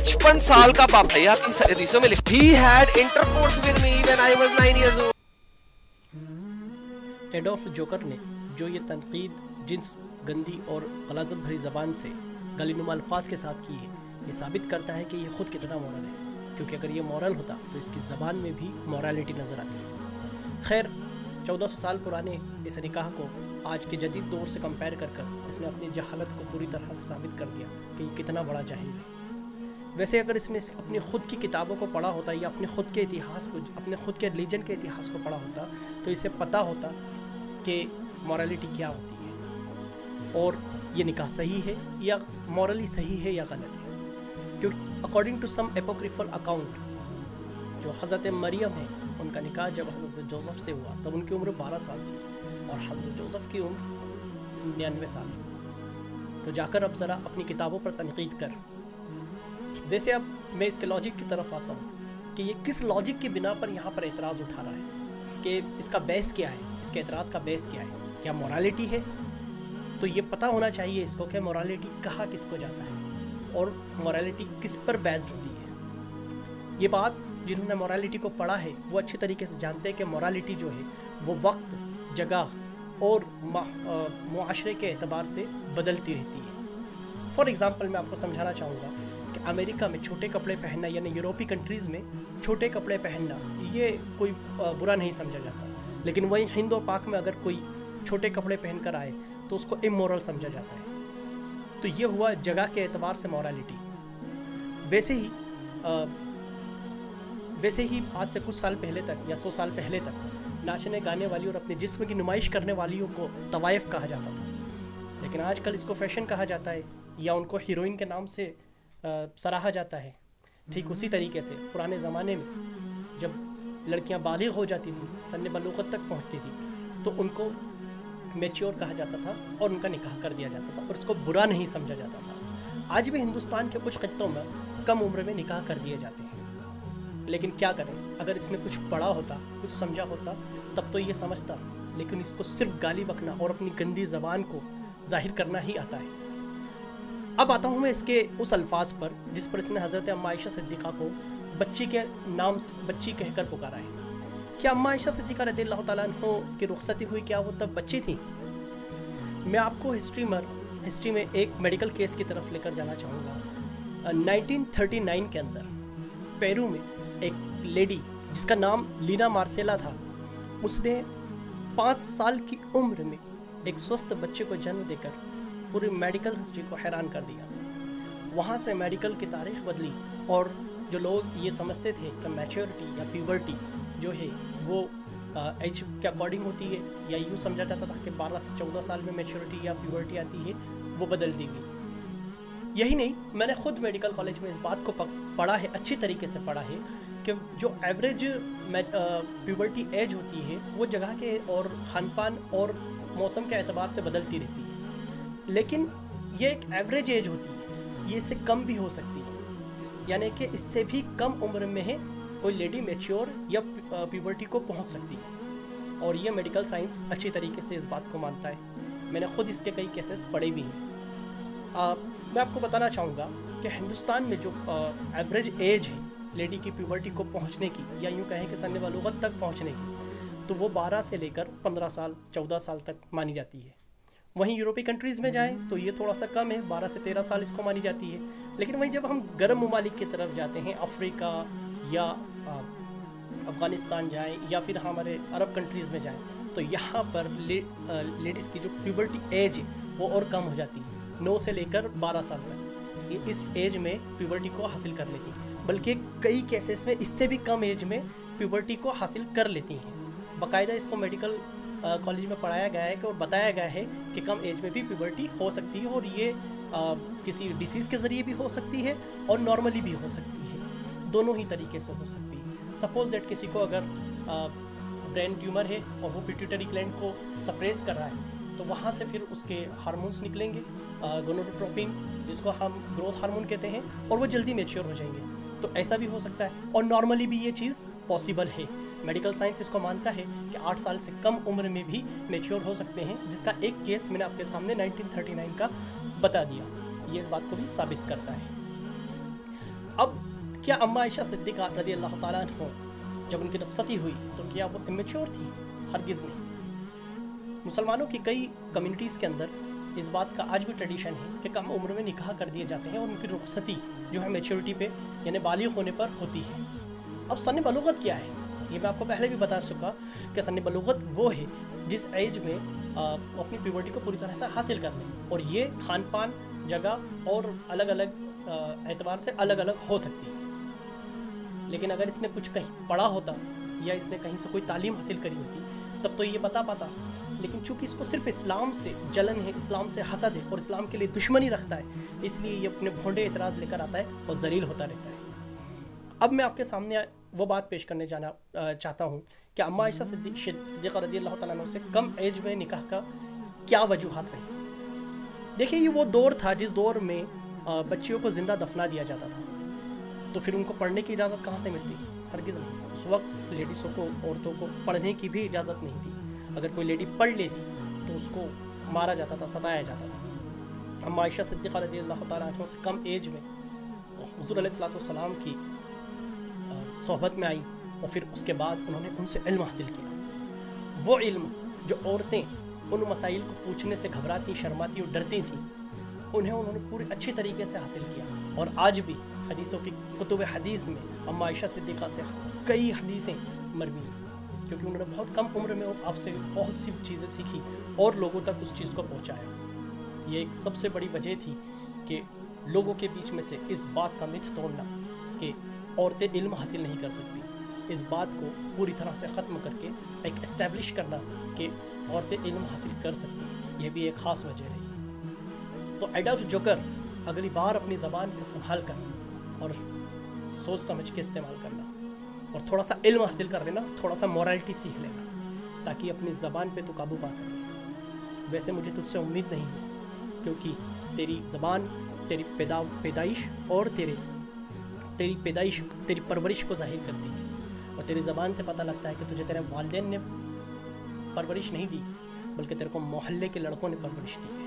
55 साल का बाप भैया की हदीसों में लिखा, he had intercourse with me when I was 9 years old. Adolf joker ने जो ये तनकीद जिन्स गंदी और गलाज़त भरी ज़बान से गलीनुमा अल्फाज के साथ की है, ये साबित करता है कि ये ख़ुद कितना मॉरल है, क्योंकि अगर ये मॉरल होता तो इसकी ज़बान में भी मॉरलिटी नज़र आती है। खैर 1400 साल पुराने इस निकाह को आज के जदीद दौर से कंपेयर कर इसने अपनी जहालत को पूरी तरह से साबित कर दिया कि ये कितना बड़ा जाहिल है। वैसे अगर इसने अपनी ख़ुद की किताबों को पढ़ा होता या अपने ख़ुद के इतिहास को, अपने ख़ुद के रिलीजन के इतिहास को पढ़ा होता तो इसे पता होता कि मॉरलिटी क्या होती है और ये निकाह सही है या मॉरली सही है या गलत है। क्योंकि अकॉर्डिंग टू सम एपोक्रिफल अकाउंट, जो हज़रत मरियम है उनका निकाह जब हज़रत जोसेफ से हुआ तब उनकी उम्र 12 साल थी और हज़रत जोसेफ की उम्र 99 साल। तो जाकर अब ज़रा अपनी किताबों पर तनकीद कर। वैसे अब मैं इसके लॉजिक की तरफ आता हूँ कि ये किस लॉजिक की बिना पर यहाँ पर एतराज़ उठा रहा है, कि इसका बेस क्या है, इसके एतराज़ का बेस क्या है। क्या मोरालिटी है? तो ये पता होना चाहिए इसको कि मोरालिटी कहाँ किसको जाता है और मोरालिटी किस पर बेस्ड होती है। ये बात जिन्होंने मोरालिटी को पढ़ा है वो अच्छे तरीके से जानते हैं कि मोरालिटी जो है वो वक्त, जगह और मुआशरे के एतबार से बदलती रहती है। फॉर एग्ज़ाम्पल मैं आपको समझाना चाहूँगा कि अमेरिका में छोटे कपड़े पहनना, यानी यूरोपीय कंट्रीज़ में छोटे कपड़े पहनना ये कोई बुरा नहीं समझा जाता, लेकिन वहीं हिंद और पाक में अगर कोई छोटे कपड़े पहन कर आए तो उसको इमोरल समझा जाता है। तो ये हुआ जगह के एतबार से मॉरलिटी। वैसे ही आज से कुछ साल पहले तक या 100 साल पहले तक नाचने गाने वाली और अपने जिस्म की नुमाइश करने वालियों को तवाइफ कहा जाता था, लेकिन आजकल इसको फैशन कहा जाता है या उनको हीरोइन के नाम से सराहा जाता है। ठीक उसी तरीके से पुराने ज़माने में जब लड़कियां बालिग हो जाती थी, सन्ने बलूगत तक पहुंचती थी, तो उनको मैच्योर कहा जाता था और उनका निकाह कर दिया जाता था और इसको बुरा नहीं समझा जाता था। आज भी हिंदुस्तान के कुछ खित्तों में कम उम्र में निकाह कर दिए जाते हैं, लेकिन क्या करें, अगर इसने कुछ पढ़ा होता, कुछ समझा होता तब तो ये समझता, लेकिन इसको सिर्फ गाली बकना और अपनी गंदी ज़बान को जाहिर करना ही आता है। अब आता हूँ मैं इसके उस अल्फाज पर जिस पर इसने हज़रत अम्मा आयशा सिद्दीक़ा को बच्ची के नाम से बच्ची कहकर पुकारा है। क्या अम्मा आयशा सिद्दीक़ा रज़ियल्लाहु तआला अन्हा की रुख़सती हुई, क्या वो तब बच्ची थी? मैं आपको हिस्ट्री में एक मेडिकल केस की तरफ लेकर जाना चाहूँगा। 1939 के अंदर पेरू में एक लेडी जिसका नाम लीना मार्सेला था, उसने 5 साल की उम्र में एक स्वस्थ बच्चे को जन्म देकर पूरी मेडिकल हिस्ट्री को हैरान कर दिया। वहाँ से मेडिकल की तारीख बदली और जो लोग ये समझते थे कि मैच्योरिटी या प्यूबर्टी जो है वो एज के अकॉर्डिंग होती है, या यूँ समझा जाता था कि 12 से 14 साल में मैच्योरिटी या प्यूबर्टी आती है, वो बदल दी गई। यही नहीं, मैंने खुद मेडिकल कॉलेज में इस बात को पढ़ा है, अच्छी तरीके से पढ़ा है कि जो एवरेज प्यूबर्टी एज होती है वो जगह के और खान पान और मौसम के एतबार से बदलती रहती है, लेकिन ये एक एवरेज एज होती है, ये इससे कम भी हो सकती है, यानी कि इससे भी कम उम्र में है कोई लेडी मैच्योर या प्यूबर्टी को पहुंच सकती है। और ये मेडिकल साइंस अच्छी तरीके से इस बात को मानता है। मैंने खुद इसके कई केसेस पढ़े भी हैं। मैं आपको बताना चाहूँगा कि हिंदुस्तान में जो एवरेज एज है लेडी की प्यूबर्टी को पहुंचने की, या यूँ कहें कि सन्ने बलूगत तक पहुंचने की, तो वो 12 से लेकर 15 साल 14 साल तक मानी जाती है। वहीं यूरोपीय कंट्रीज़ में जाएं तो ये थोड़ा सा कम है, 12 से 13 साल इसको मानी जाती है। लेकिन वहीं जब हम गर्म ममालिक की तरफ जाते हैं, अफ्रीका या अफ़गानिस्तान जाएँ या फिर हमारे अरब कंट्रीज़ में जाएँ, तो यहाँ पर लेडीज़ की जो प्यूबर्टी एज है वो और कम हो जाती है, 9 से लेकर 12 साल तक ये इस एज में प्यूबर्टी को हासिल कर लेती है, बल्कि कई केसेस में इससे भी कम एज में प्यूबर्टी को हासिल कर लेती हैं। बाकायदा इसको मेडिकल कॉलेज में पढ़ाया गया है कि और बताया गया है कि कम एज में भी प्यूबर्टी हो सकती है और ये किसी डिसीज़ के ज़रिए भी हो सकती है और नॉर्मली भी हो सकती है, दोनों ही तरीके से हो सकती है। सपोज़ दैट किसी को अगर ब्रेन ट्यूमर है और वो पिट्यूटरी ग्लैंड को सप्रेस कर रहा है, तो वहाँ से फिर उसके हार्मोन्स निकलेंगे, गोनाडोट्रोपिन जिसको हम ग्रोथ हार्मोन कहते हैं, और वो जल्दी मैच्योर हो जाएंगे। तो ऐसा भी हो सकता है और नॉर्मली भी ये चीज़ पॉसिबल है। मेडिकल साइंस इसको मानता है कि 8 साल से कम उम्र में भी मैच्योर हो सकते हैं, जिसका एक केस मैंने आपके सामने 1939 का बता दिया, ये इस बात को भी साबित करता है। اب کیا اما عائشہ صدیقہ رضی اللہ تعالیٰ عنہ جب ان کی رخصتی ہوئی تو کیا وہ امیچور تھی؟ ہرگز نہیں۔ مسلمانوں کی کئی کمیونٹیز کے اندر اس بات کا آج بھی ٹریڈیشن ہے کہ کم عمر میں نکاح کر دیے جاتے ہیں اور ان کی رخصتی جو ہے میچورٹی پہ یعنی بالغ ہونے پر ہوتی ہے۔ اب سن بلوغت کیا ہے؟ یہ میں آپ کو پہلے بھی بتا چکا کہ سن بلوغت وہ ہے جس ایج میں وہ اپنی پیورٹی کو پوری طرح سے حاصل کر لیں، اور یہ کھان پان، جگہ اور الگ الگ اعتبار سے الگ الگ ہو سکتی ہے۔ لیکن اگر اس نے کچھ کہیں پڑھا ہوتا یا اس نے کہیں سے کوئی تعلیم حاصل کری ہوتی تب تو یہ بتا پاتا، لیکن چونکہ اس کو صرف اسلام سے جلن ہے، اسلام سے حسد ہے اور اسلام کے لیے دشمنی رکھتا ہے، اس لیے یہ اپنے بھونڈے اعتراض لے کر آتا ہے اور ذلیل ہوتا رہتا ہے۔ اب میں آپ کے سامنے وہ بات پیش کرنے جانا چاہتا ہوں کہ اما عائشہ صدیقہ رضی اللہ تعالیٰ عنہ سے کم ایج میں نکاح کا کیا وجوہات رہی۔ دیکھیں یہ وہ دور تھا جس دور میں بچیوں کو زندہ دفنا دیا جاتا تھا، تو پھر ان کو پڑھنے کی اجازت کہاں سے ملتی؟ ہرگز نہیں۔ اس وقت لیڈیزوں کو، عورتوں کو پڑھنے کی بھی اجازت نہیں تھی۔ اگر کوئی لیڈی پڑھ لیتی تو اس کو مارا جاتا تھا، ستایا جاتا تھا۔ اما عائشہ صدیقہ رضی اللہ تعالیٰ عنہ سے کم ایج میں حضور علیہ الصلوۃ والسلام کی صحبت میں آئی اور پھر اس کے بعد انہوں نے ان سے علم حاصل کیا۔ وہ علم جو عورتیں ان مسائل کو پوچھنے سے گھبراتی، شرماتی اور ڈرتی تھیں، انہوں نے پورے اچھی طریقے سے حاصل کیا، اور آج بھی حدیثوں کی کتب حدیث میں اما عائشہ صدیقہ سے کئی حدیثیں مروی ہیں، کیونکہ انہوں نے بہت کم عمر میں آپ سے بہت سی چیزیں سیکھی اور لوگوں تک اس چیز کو پہنچایا۔ یہ ایک سب سے بڑی وجہ تھی کہ لوگوں کے بیچ میں سے اس بات کا متھ توڑنا کہ عورتیں علم حاصل نہیں کر سکتی، اس بات کو پوری طرح سے ختم کر کے ایک اسٹیبلش کرنا کہ عورتیں علم حاصل کر سکتی ہیں، یہ بھی ایک خاص وجہ رہی۔ تو ایڈولف جوکر اگلی بار اپنی زبان کو سنبھال کر اور سوچ سمجھ کے استعمال کرنا، اور تھوڑا سا علم حاصل کر لینا، تھوڑا سا مورالٹی سیکھ لینا، تاکہ اپنی زبان پہ تو قابو پا سکے۔ ویسے مجھے تجھ سے امید نہیں ہے، کیونکہ تیری زبان تیری پیدائش اور تیری پرورش کو ظاہر کرتی ہے، اور تیری زبان سے پتہ لگتا ہے کہ تجھے تیرے والدین نے پرورش نہیں دی بلکہ تیرے کو محلے کے لڑکوں نے پرورش دی ہے۔